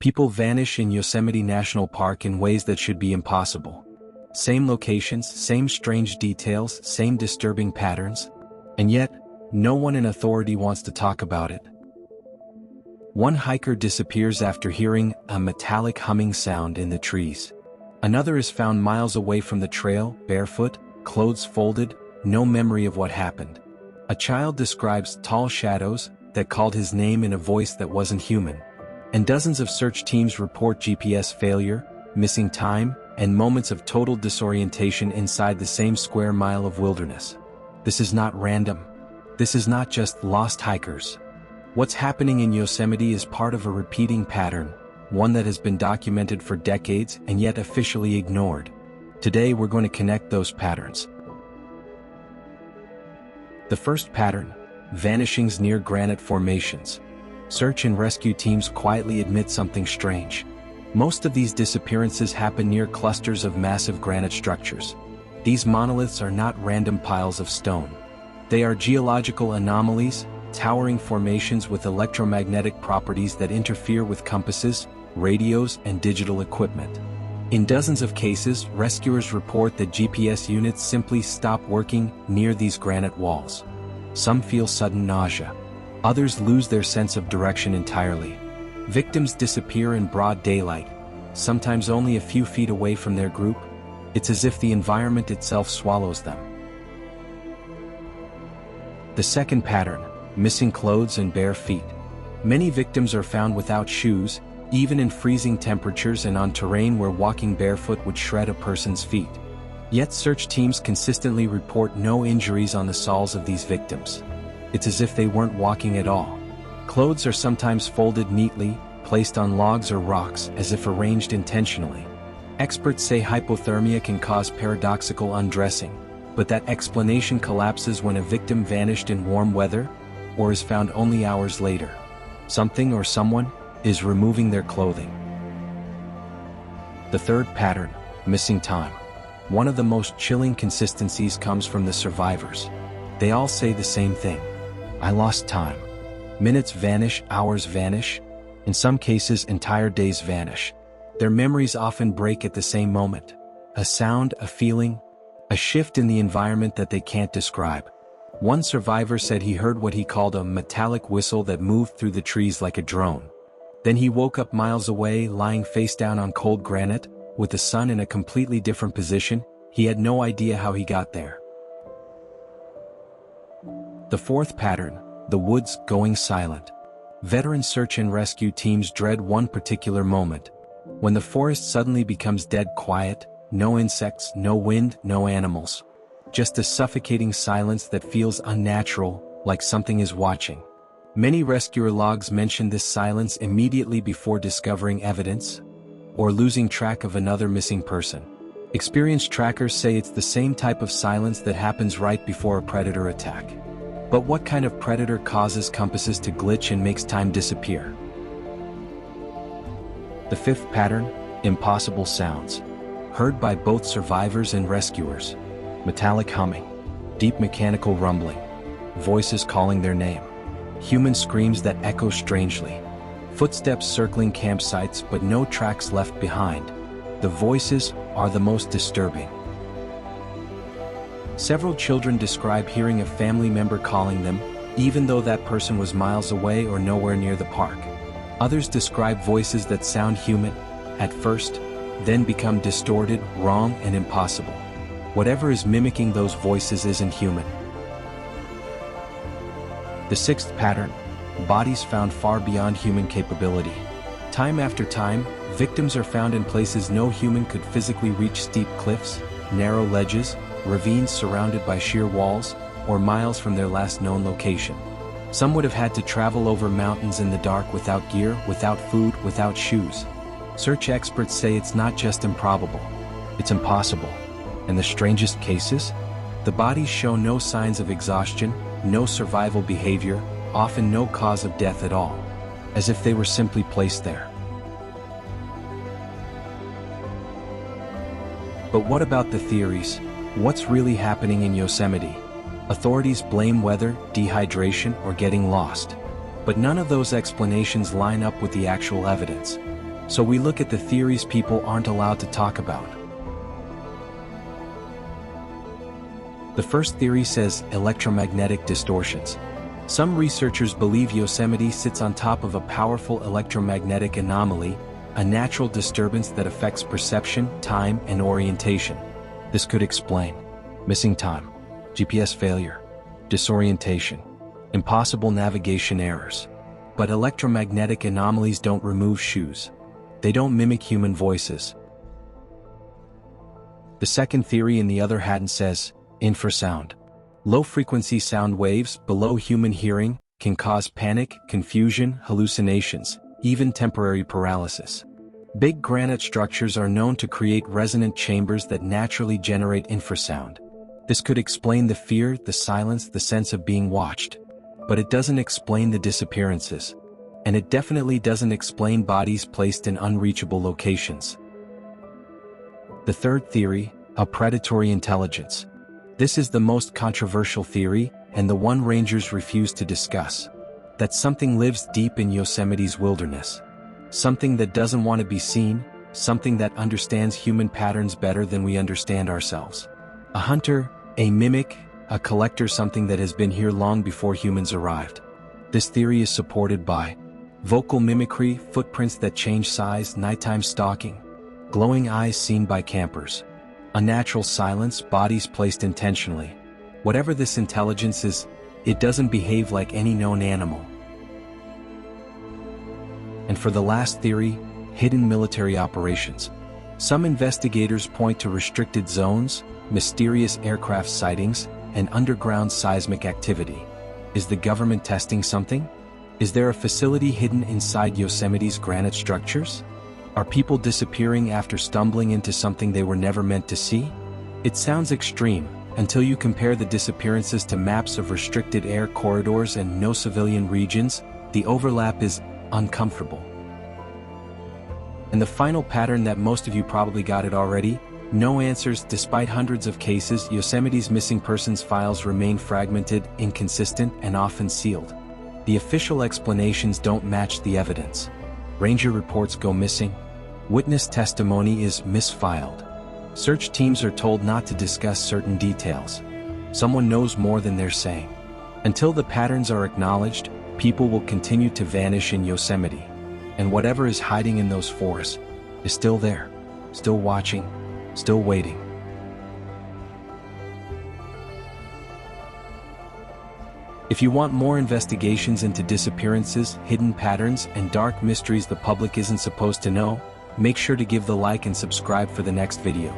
People vanish in Yosemite National Park in ways that should be impossible. Same locations, same strange details, same disturbing patterns. And yet, no one in authority wants to talk about it. One hiker disappears after hearing a metallic humming sound in the trees. Another is found miles away from the trail, barefoot, clothes folded, no memory of what happened. A child describes tall shadows that called his name in a voice that wasn't human. And dozens of search teams report GPS failure, missing time, and moments of total disorientation inside the same square mile of wilderness. This is not random. This is not just lost hikers. What's happening in Yosemite is part of a repeating pattern, one that has been documented for decades and yet officially ignored. Today we're going to connect those patterns. The first pattern: vanishings near granite formations. Search and rescue teams quietly admit something strange. Most of these disappearances happen near clusters of massive granite structures. These monoliths are not random piles of stone. They are geological anomalies, towering formations with electromagnetic properties that interfere with compasses, radios, and digital equipment. In dozens of cases, rescuers report that GPS units simply stop working near these granite walls. Some feel sudden nausea. Others lose their sense of direction entirely. Victims disappear in broad daylight, sometimes only a few feet away from their group. It's as if the environment itself swallows them. The second pattern: missing clothes and bare feet. Many victims are found without shoes, even in freezing temperatures and on terrain where walking barefoot would shred a person's feet. Yet search teams consistently report no injuries on the soles of these victims. It's as if they weren't walking at all. Clothes are sometimes folded neatly, placed on logs or rocks as if arranged intentionally. Experts say hypothermia can cause paradoxical undressing, but that explanation collapses when a victim vanished in warm weather, or is found only hours later. Something or someone is removing their clothing. The third pattern: missing time. One of the most chilling consistencies comes from the survivors. They all say the same thing: I lost time. Minutes vanish, hours vanish. In some cases, entire days vanish. Their memories often break at the same moment. A sound, a feeling, a shift in the environment that they can't describe. One survivor said he heard what he called a metallic whistle that moved through the trees like a drone. Then he woke up miles away, lying face down on cold granite, with the sun in a completely different position. He had no idea how he got there. The fourth pattern: the woods going silent. Veteran search and rescue teams dread one particular moment: when the forest suddenly becomes dead quiet, no insects, no wind, no animals. Just a suffocating silence that feels unnatural, like something is watching. Many rescuer logs mention this silence immediately before discovering evidence, or losing track of another missing person. Experienced trackers say it's the same type of silence that happens right before a predator attack. But what kind of predator causes compasses to glitch and makes time disappear? The fifth pattern: impossible sounds. Heard by both survivors and rescuers. Metallic humming, deep mechanical rumbling, voices calling their name, human screams that echo strangely, footsteps circling campsites but no tracks left behind. The voices are the most disturbing. Several children describe hearing a family member calling them, even though that person was miles away or nowhere near the park. Others describe voices that sound human at first, then become distorted, wrong, and impossible. Whatever is mimicking those voices isn't human. The sixth pattern: bodies found far beyond human capability. Time after time, victims are found in places no human could physically reach: steep cliffs, narrow ledges, ravines surrounded by sheer walls, or miles from their last known location. Some would have had to travel over mountains in the dark without gear, without food, without shoes. Search experts say it's not just improbable, it's impossible. In the strangest cases, the bodies show no signs of exhaustion, no survival behavior, often no cause of death at all, as if they were simply placed there. But what about the theories? What's really happening in Yosemite? Authorities blame weather, dehydration, or getting lost. But none of those explanations line up with the actual evidence. So we look at the theories people aren't allowed to talk about. The first theory says electromagnetic distortions. Some researchers believe Yosemite sits on top of a powerful electromagnetic anomaly, a natural disturbance that affects perception, time, and orientation. This could explain missing time, GPS failure, disorientation, impossible navigation errors. But electromagnetic anomalies don't remove shoes. They don't mimic human voices. The second theory, in the other hand, says infrasound. Low-frequency sound waves below human hearing can cause panic, confusion, hallucinations, even temporary paralysis. Big granite structures are known to create resonant chambers that naturally generate infrasound. This could explain the fear, the silence, the sense of being watched. But it doesn't explain the disappearances. And it definitely doesn't explain bodies placed in unreachable locations. The third theory, a predatory intelligence. This is the most controversial theory, and the one rangers refuse to discuss. That something lives deep in Yosemite's wilderness. Something that doesn't want to be seen, something that understands human patterns better than we understand ourselves. A hunter, a mimic, a collector, something that has been here long before humans arrived. This theory is supported by vocal mimicry, footprints that change size, nighttime stalking, glowing eyes seen by campers, unnatural silence, bodies placed intentionally. Whatever this intelligence is, it doesn't behave like any known animal. And for the last theory, hidden military operations. Some investigators point to restricted zones, mysterious aircraft sightings, and underground seismic activity. Is the government testing something? Is there a facility hidden inside Yosemite's granite structures? Are people disappearing after stumbling into something they were never meant to see? It sounds extreme, until you compare the disappearances to maps of restricted air corridors and no civilian regions. The overlap is uncomfortable. And the final pattern that most of you probably got it already, no answers. Despite hundreds of cases, Yosemite's missing persons files remain fragmented, inconsistent, and often sealed. The official explanations don't match the evidence. Ranger reports go missing. Witness testimony is misfiled. Search teams are told not to discuss certain details. Someone knows more than they're saying. Until the patterns are acknowledged, people will continue to vanish in Yosemite. And whatever is hiding in those forests is still there, still watching, still waiting. If you want more investigations into disappearances, hidden patterns, and dark mysteries the public isn't supposed to know, make sure to give the like and subscribe for the next video.